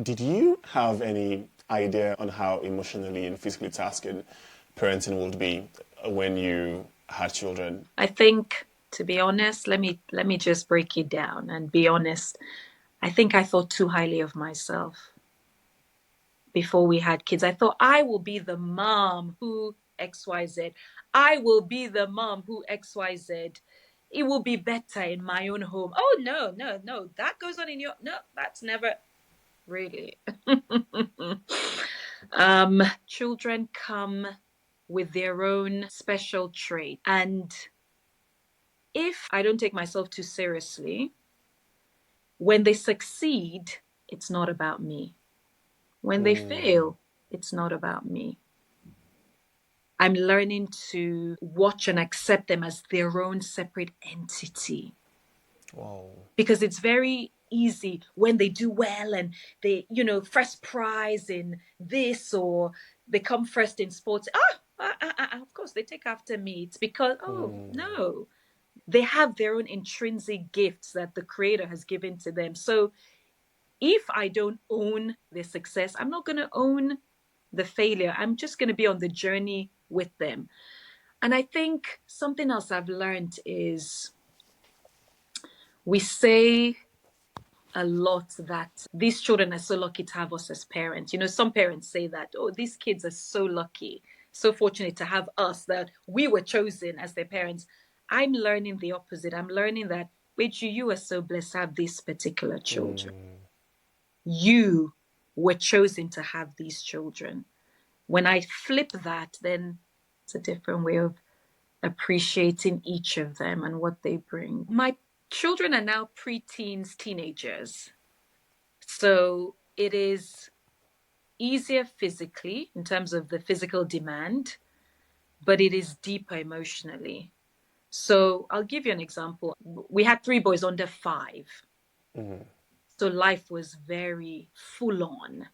Did you have any idea on how emotionally and physically tasking parenting would be when you had children? I think, to be honest, let me just break it down and be honest. I think I thought too highly of myself before we had kids. I thought I will be the mom who XYZ. I will be the mom who XYZ. It will be better in my own home. Oh no, no, no. That goes on in your no, that's never really. Children come with their own special trait. And if I don't take myself too seriously, when they succeed, it's not about me. When they Mm, fail, it's not about me. I'm learning to watch and accept them as their own separate entity wow. because it's very easy when they do well and they, first prize in this or they come first in sports. Of course, they take after me. It's because, oh, Mm, no, they have their own intrinsic gifts that the creator has given to them. So if I don't own their success, I'm not going to own the failure. I'm just going to be on the journey with them. And I think something else I've learned is we say a lot that these children are so lucky to have us as parents. Some parents say that, oh, these kids are so lucky, so fortunate to have us, that we were chosen as their parents. I'm learning the opposite. I'm learning that, Peju, you are so blessed to have these particular children. mm, You were chosen to have these children. When I flip that, then it's a different way of appreciating each of them and what they bring. My children are now preteens, teenagers. So it is easier physically in terms of the physical demand, but it is deeper emotionally. So I'll give you an example. We had three boys under 5. mm, So life was very full on.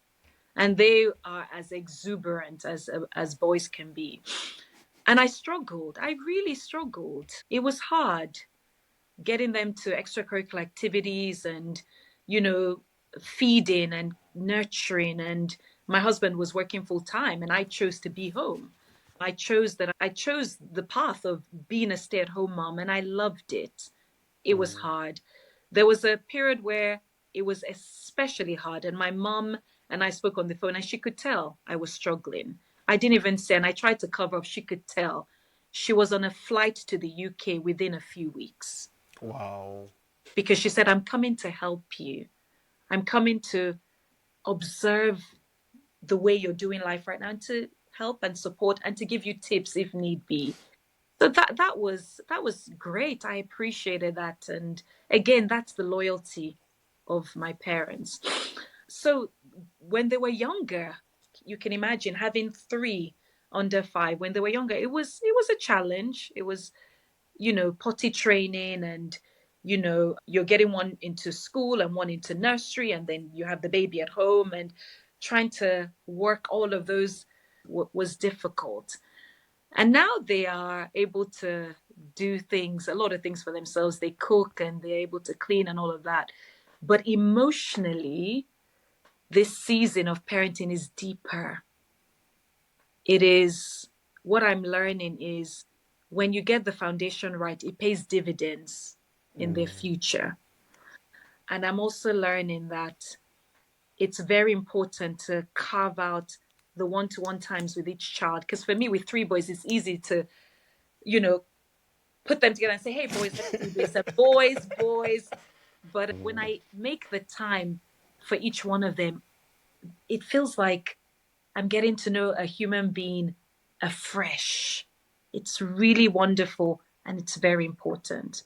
And they are as exuberant as boys can be. And I struggled. I really struggled. It was hard getting them to extracurricular activities and, you know, feeding and nurturing. And my husband was working full time and I chose to be home. I chose the path of being a stay-at-home mom and I loved it. It was mm, hard. There was a period where it was especially hard and my mom and I spoke on the phone and she could tell I was struggling. I didn't even say, and I tried to cover up, she could tell. She was on a flight to the UK within a few weeks wow. because she said, I'm coming to help you. I'm coming to observe the way you're doing life right now and to help and support and to give you tips if need be. So that was great. I appreciated that. And again, that's the loyalty of my parents. So when they were younger, you can imagine having three under 5 when they were younger. It was a challenge. It was potty training and you're getting one into school and one into nursery and then you have the baby at home and trying to work all of those was difficult. And now they are able to do things, a lot of things for themselves. They cook and they're able to clean and all of that. But emotionally, this season of parenting is deeper. It is what I'm learning is when you get the foundation right, it pays dividends in their Mm, future. And I'm also learning that it's very important to carve out the one-to-one times with each child. Because for me, with three boys, it's easy to, you know, put them together and say, hey, boys, let's do this. And boys, boys. But when mm, I make the time for each one of them, it feels like I'm getting to know a human being afresh. It's really wonderful and it's very important.